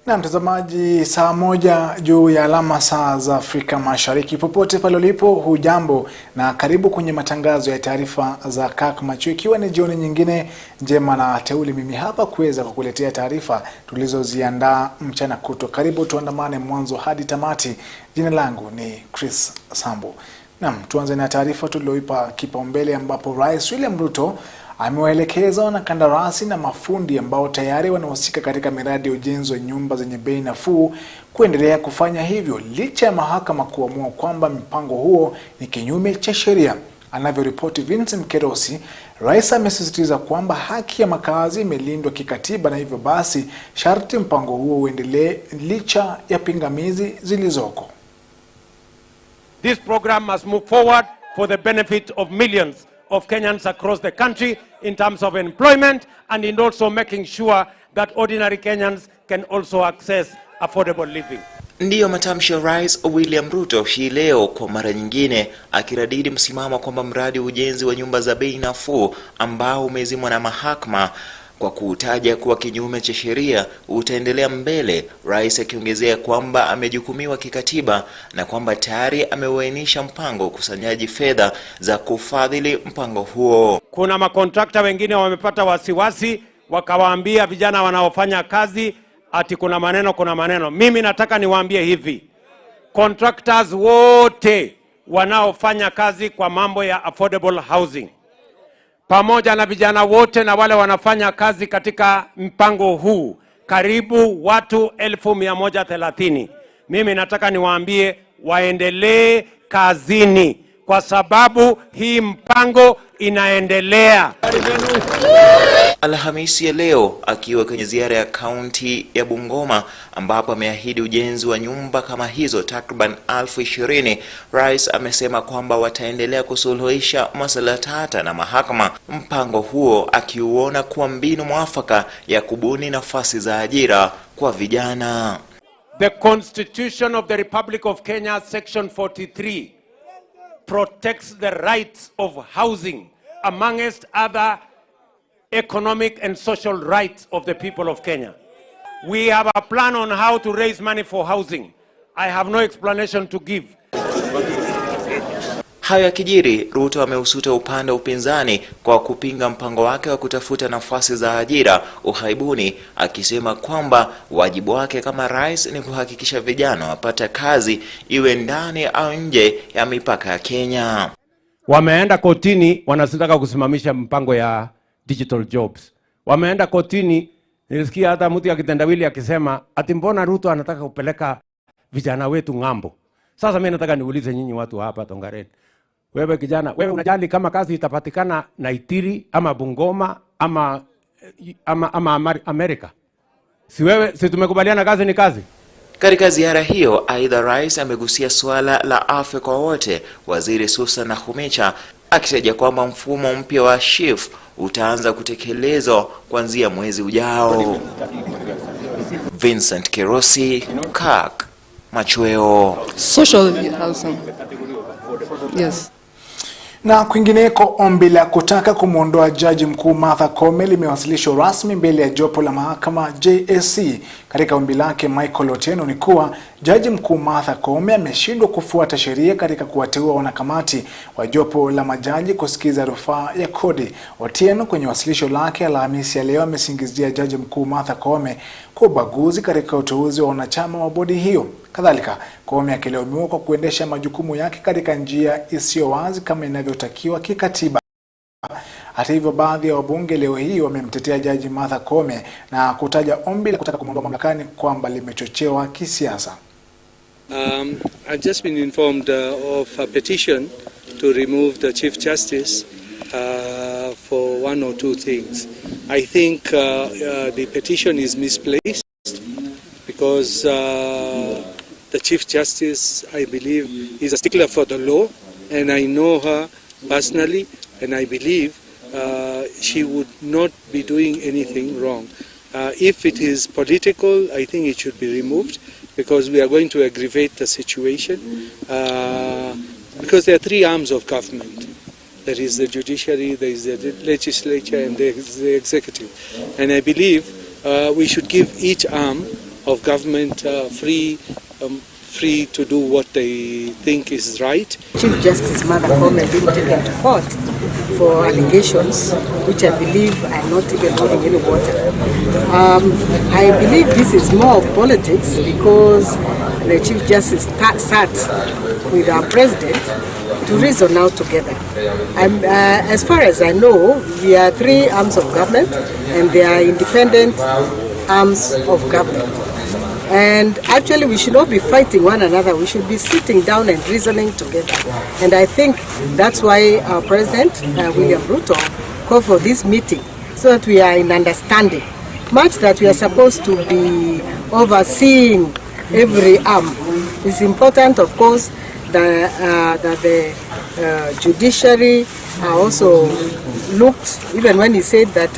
Na mtazamaji, saa moja juu ya alama saa za Afrika Mashariki. Popote pale ulipo, hujambo na karibu kwenye matangazo ya taarifa za Kirk Machweo, ikiwa ni jioni nyingine njema na teuli mimi hapa kuweza kukuletea taarifa tulizoziandaa mchana kuto. Karibu tuandamane mwanzo hadi tamati. Jina langu ni Sambu. Naam, tuanze na taarifa tuliyoipa kipaumbele, ambapo Rais William Ruto amewaelekeza wanakandarasi na mafundi ambao tayari wanahusika katika miradi ya ujenzi wa nyumba zenye bei nafuu kuendelea kufanya hivyo licha ya mahakama kuamua kwamba mpango huo ni kinyume cha sheria. Anavyoripoti Vincent Kerosi, Rais amesisitiza kwamba haki ya makazi imelindwa kikatiba na hivyo basi sharti mpango huo uendelee licha ya pingamizi zilizoko. This program must move forward for the benefit of millions of Kenyans across the country in terms of employment and in also making sure that ordinary Kenyans can also access affordable living. Ndiyo matamshi ya Rais William Ruto hii leo kwa mara nyingine akiradidi msimamo kwamba mradi ujenzi wa nyumba za bei nafuu ambao umezimwa na mahakama kwa kuutaja kuwa kinyume cha sheria utaendelea mbele. Rais akiongezea kwamba amejukumiwa kikatiba na kwamba tayari ameuainisha mpango ukusanyaji fedha za kufadhili mpango huo. Kuna makontrakta wengine wamepata wasiwasi, wakawaambia vijana wanaofanya kazi ati kuna maneno. Mimi nataka niwaambie hivi, contractors wote wanaofanya kazi kwa mambo ya affordable housing pamoja na vijana wote na wale wanafanya kazi katika mpango huu, karibu watu 1130. Mimi nataka niwaambie waendelee kazini kwa sababu hii mpango inaendelea. Alhamisi ya leo akiwa kwenye ziara ya kaunti ya Bungoma ambapo ameahidi ujenzi wa nyumba kama hizo takriban 20,000, Rais amesema kwamba wataendelea kusuluhisha masuala tata na mahakama, mpango huo akiuona kuwa mbinu mwafaka ya kubuni nafasi za ajira kwa vijana. The Constitution of the Republic of Kenya section 43 protects the rights of housing amongst other economic and social rights of the people of Kenya. We have a plan on how to raise money for housing. I have no explanation to give. Hayo yakijiri, Ruto ameusuta upande wa upinzani kwa kupinga mpango wake wa kutafuta nafasi za ajira uhaibuni, akisema kwamba wajibu wake kama rais ni kuhakikisha vijana wapata kazi iwe ndani au nje ya mipaka ya Kenya. Wameenda kotini, wanataka kusimamisha mpango ya digital jobs. Wameenda kotini, nilisikia hata mtu ya kitendawili akisema ati mbona Ruto anataka kupeleka vijana wetu ng'ambo. Sasa mimi nataka niulize nyinyi watu hapa Tongaren. Wewe kijana, wewe unajali kama kazi itapatikana Naitiri ama Bungoma ama Amerika? Si tumekubaliana kazi ni kazi? Katika ziara hiyo, aidha Rais amegusia swala la afya kwa wote, Waziri Susan Nakhumicha akitaja kwamba mfumo mpya wa SHIF utaanza kutekelezwa kuanzia mwezi ujao. Vincent Kerosi, Kirk Machweo. Social housing. Yes. Na kwingineko, ombi la kutaka kumuondoa Jaji Mkuu Martha Koome limewasilishwa rasmi mbele ya jopo la mahakama JSC. Katika ombi lake, Michael Otieno ni kuwa Jaji Mkuu Martha Koome ameshindwa kufuata sheria katika kuwateua wanakamati wa jopo la majaji kusikiza rufaa ya kodi. Otieno kwenye wasilisho lake Alhamisi ya leo amesingizia Jaji Mkuu Martha Koome kwa ubaguzi katika uteuzi wa wanachama wa bodi hiyo. Kadhalika, Koome akilaumiwa kwa kuendesha majukumu yake katika njia isiyo wazi kama inavyotakiwa kikatiba. Hata hivyo, baadhi ya wabunge leo hii wamemtetea Jaji Martha Koome na kutaja ombi la kutaka kumwondoa mamlakani kwamba limechochewa kisiasa. I've just been informed of a petition to remove the Chief Justice for one or two things. I think the petition is misplaced because the Chief Justice, I believe, is a stickler for the law, and I know her personally, and I believe she would not be doing anything wrong. If it is political, I think it should be removed because we are going to aggravate the situation. Because there are three arms of government. There is the judiciary, there is the legislature, and there is the executive. And I believe we should give each arm of government, free to do what they think is right. Chief Justice Martha Koome being taken to court for allegations which I believe are not even holding any water. I believe this is more of politics because the Chief Justice sat with our President to reason out together. As far as I know, we are 3 arms of government and they are independent arms of government. And actually we should not be fighting one another, we should be sitting down and reasoning together. And I think that's why our President, William Ruto, called for this meeting, so that we are in understanding. Much that we are supposed to be overseeing every arm. It's important, of course, that the judiciary are also looked, even when he said that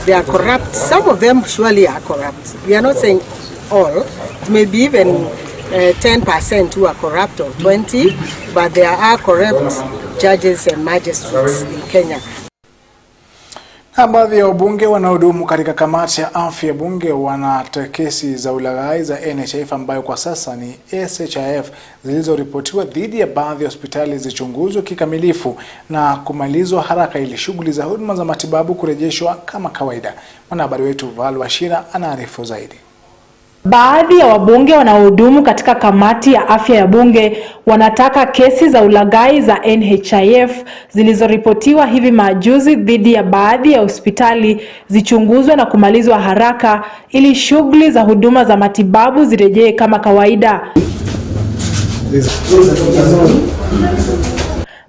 they are corrupt. Some of them surely are corrupt. We are not saying all. It may be even 10% who are corrupt or 20%, but there are corrupt judges and magistrates in Kenya. Na baadhi ya wabunge wanaohudumu katika kamati ya afya ya bunge wanataka kesi za ulaghai za NHIF ambayo kwa sasa ni SHIF zilizoripotiwa dhidi ya baadhi ya hospitali zichunguzwe kikamilifu na kumalizwa haraka ili shughuli za huduma za matibabu kurejeshwa kama kawaida. Mwanahabari wetu Washira anaarifu zaidi. Baadhi ya wabunge wanaohudumu katika kamati ya afya ya bunge wanataka kesi za ulaghai za NHIF zilizoripotiwa hivi majuzi dhidi ya baadhi ya hospitali zichunguzwe na kumalizwa haraka ili shughuli za huduma za matibabu zirejee kama kawaida.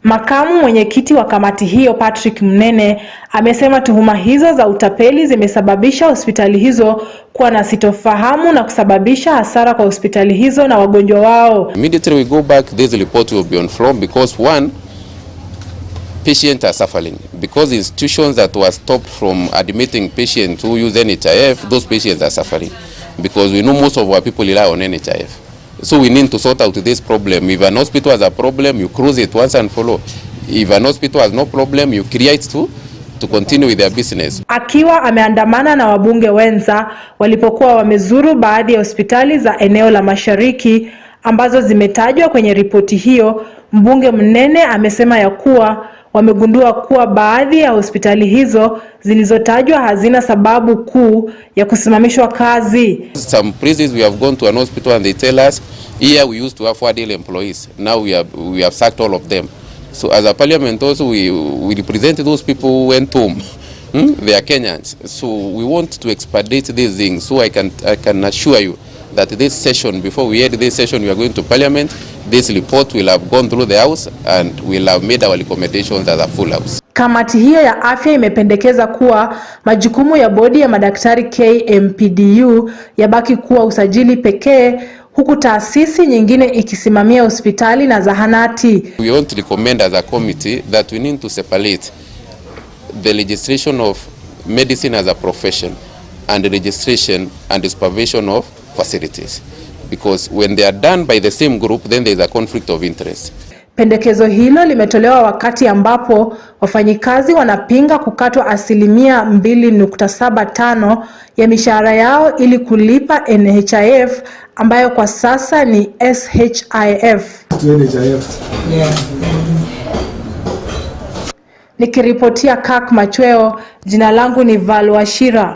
Makamu mwenyekiti wa kamati hiyo Patrick Mnene amesema tuhuma hizo za utapeli zimesababisha hospitali hizo kuwa na sitofahamu na kusababisha hasara kwa hospitali hizo na wagonjwa wao. Immediately we go back, this report will be on floor because one, patients are suffering because institutions that were stopped from admitting patients who use NHIF, those patients are suffering because we know most of our people rely on NHIF. So we need to sort out this problem. If an hospital has a problem, you close it once and for all. If an hospital has no problem, you create to continue with their business. Akiwa ameandamana na wabunge wenza walipokuwa wamezuru baadhi ya hospitali za eneo la Mashariki ambazo zimetajwa kwenye ripoti hiyo, mbunge Mnene amesema ya kuwa wamegundua kuwa baadhi ya hospitali hizo zilizotajwa hazina sababu kuu ya kusimamishwa kazi. Some places we have gone to an hospital and they tell us, here we used to have 4 daily employees, now we have sacked all of them. So as a parliament also we represent those people who went home. They are Kenyans. So we want to expedite these things. So I can assure you that this session, before we end this session, we are going to parliament. This report will have gone through the house and will have made our recommendations as a full house. Kamati hiyo ya afya imependekeza kuwa majukumu ya bodi ya madaktari KMPDU yabaki kuwa usajili pekee, huku taasisi nyingine ikisimamia hospitali na zahanati. We want to recommend as a committee that we need to separate the registration of medicine as a profession and the registration and the supervision of facilities. Because when they are done by the same group, then there is a conflict of interest. Pendekezo hilo limetolewa wakati ambapo wafanyikazi wanapinga kukatwa 2.75% ya mishahara yao ili kulipa NHIF ambayo kwa sasa ni SHIF. Nikiripotia Kirk Machweo, jina langu ni Washira.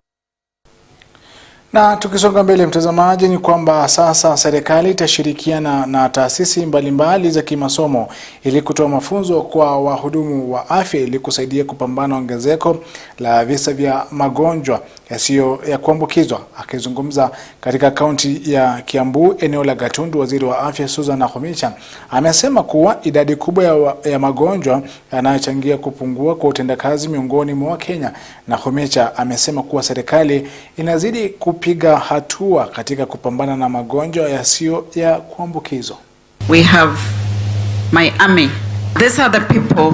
Na tukisonga mbele mtazamaji, ni kwamba sasa serikali itashirikiana na taasisi mbalimbali za kimasomo ili kutoa mafunzo kwa wahudumu wa afya ili kusaidia kupambana ongezeko la visa vya magonjwa yasiyo ya kuambukizwa. Akizungumza katika kaunti ya Kiambu eneo la Gatundu, waziri wa afya Susan Nakhumicha amesema kuwa idadi kubwa ya magonjwa yanayochangia kupungua kwa utendakazi miongoni mwa Kenya. Nakhumicha amesema kuwa serikali inazidi kupiga hatua katika kupambana na magonjwa yasiyo ya kuambukizwa. We have my army. These are the people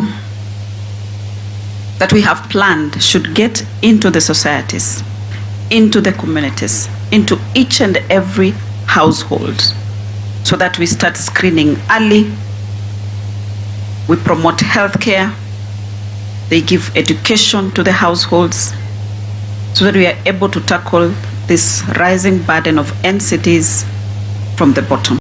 that we have planned should get into the societies, into the communities, into each and every household, so that we start screening early, we promote healthcare, they give education to the households, so that we are able to tackle this rising burden of NCTs from the bottom.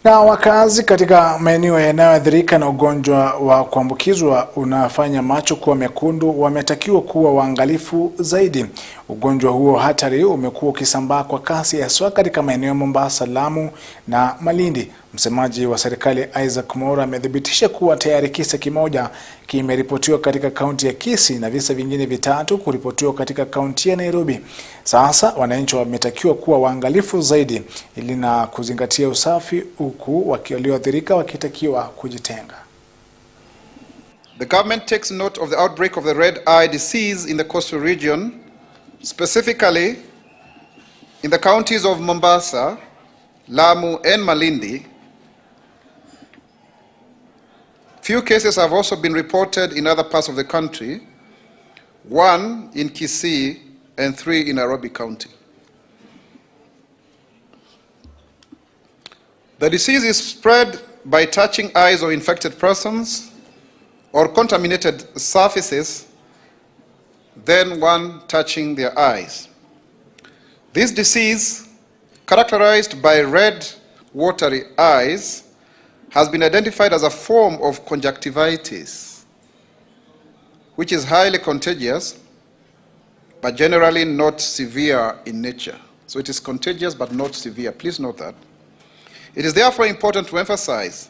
Na wakazi katika maeneo yanayoathirika na ugonjwa wa kuambukizwa unafanya macho kuwa mekundu wametakiwa kuwa waangalifu zaidi. Ugonjwa huo hatari umekuwa ukisambaa kwa kasi haswa katika maeneo ya Mombasa, Lamu na Malindi. Msemaji wa serikali Isaac Mora amethibitisha kuwa tayari kisa kimoja kimeripotiwa katika kaunti ya Kisii na visa vingine vitatu kuripotiwa katika kaunti ya Nairobi. Sasa wananchi wametakiwa kuwa waangalifu zaidi ili na kuzingatia usafi, huku walioathirika wakitakiwa kujitenga. The government takes note of the outbreak of the red eye disease in the coastal region, specifically in the counties of Mombasa, Lamu and Malindi. Few cases have also been reported in other parts of the country, 1 in Kisii and 3 in Nairobi County. The disease is spread by touching eyes of infected persons or contaminated surfaces, then one touching their eyes. This disease, characterized by red, watery eyes, has been identified as a form of conjunctivitis, which is highly contagious, but generally not severe in nature. So it is contagious but not severe. Please note that. It is therefore important to emphasize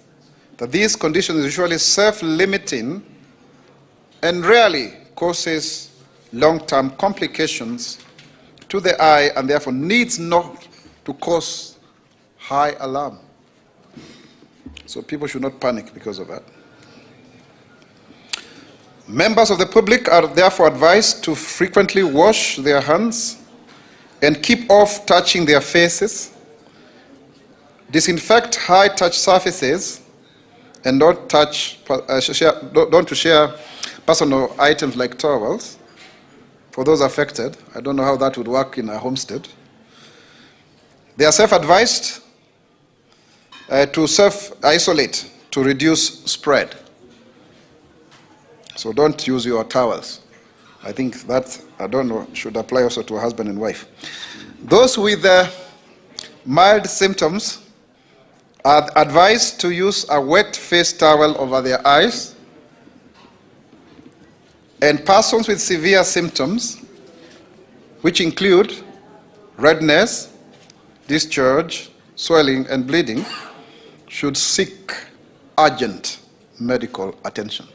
that these conditions are usually self-limiting and rarely causes long-term complications to the eye and therefore needs not to cause high alarm. So people should not panic because of that. Members of the public are therefore advised to frequently wash their hands and keep off touching their faces, disinfect high-touch surfaces, and don't share personal items like towels for those affected. I don't know how that would work in a homestead. They are self-advised to self-isolate to reduce spread. So don't use your towels. I think that, I don't know, should apply also to a husband and wife. Those with mild symptoms are advised to use a wet face towel over their eyes, and persons with severe symptoms, which include redness, discharge, swelling, and bleeding, should seek urgent medical attention.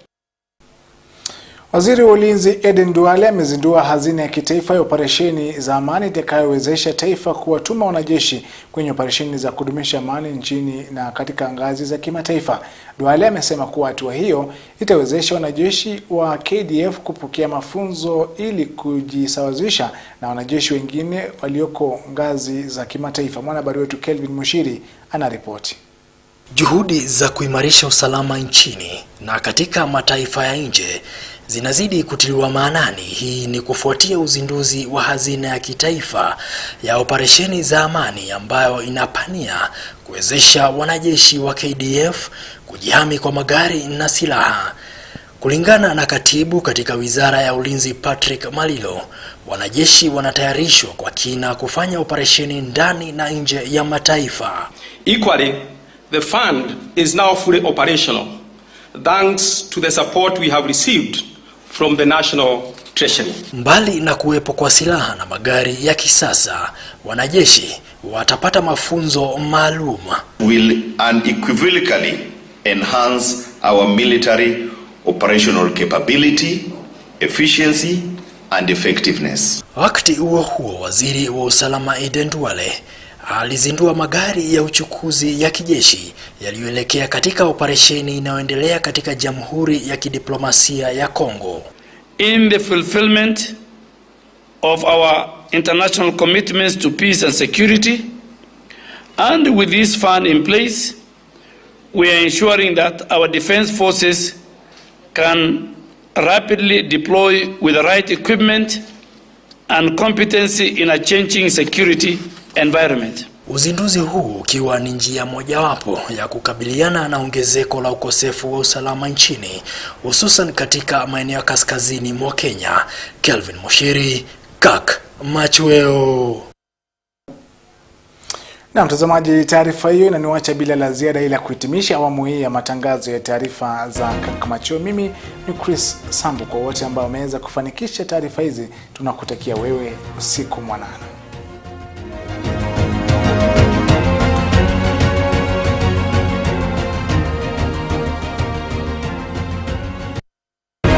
Waziri wa Ulinzi Eden Duale amezindua hazina ya kitaifa ya operesheni za amani itakayowezesha taifa kuwatuma wanajeshi kwenye operesheni za kudumisha amani nchini na katika ngazi za kimataifa. Duale amesema kuwa hatua hiyo itawezesha wanajeshi wa KDF kupokea mafunzo ili kujisawazisha na wanajeshi wengine walioko ngazi za kimataifa. Mwanahabari wetu Kelvin Mushiri anaripoti. Juhudi za kuimarisha usalama nchini na katika mataifa ya nje zinazidi kutiliwa maanani. Hii ni kufuatia uzinduzi wa hazina ya kitaifa ya operesheni za amani ambayo inapania kuwezesha wanajeshi wa KDF kujihami kwa magari na silaha. Kulingana na katibu katika Wizara ya Ulinzi Patrick Malilo, wanajeshi wanatayarishwa kwa kina kufanya operesheni ndani na nje ya mataifa. Equally, the fund is now fully operational thanks to the support we have received from the National Treasury. Mbali na kuwepo kwa silaha na magari ya kisasa, wanajeshi watapata mafunzo maalum. Will unequivocally enhance our military operational capability, efficiency and effectiveness. Wakati huo waziri wa usalama Eden Duale alizindua magari ya uchukuzi ya kijeshi yaliyoelekea katika operesheni inayoendelea katika Jamhuri ya Kidiplomasia ya Kongo. In the fulfillment of our international commitments to peace and security, and with this fund in place, we are ensuring that our defense forces can rapidly deploy with the right equipment and competency in a changing security environment. Uzinduzi huu ukiwa ni njia mojawapo ya kukabiliana na ongezeko la ukosefu wa usalama nchini, hususan katika maeneo kaskazini mwa Kenya. Kelvin Mushiri, Kirk Machweo. Na mtazamaji, taarifa hiyo inaniacha bila la ziada ila kuhitimisha awamu hii ya matangazo ya taarifa za Kirk Machweo. Mimi ni Chris Sambu. Kwa wote ambao wameweza kufanikisha taarifa hizi, tunakutakia wewe usiku mwanana.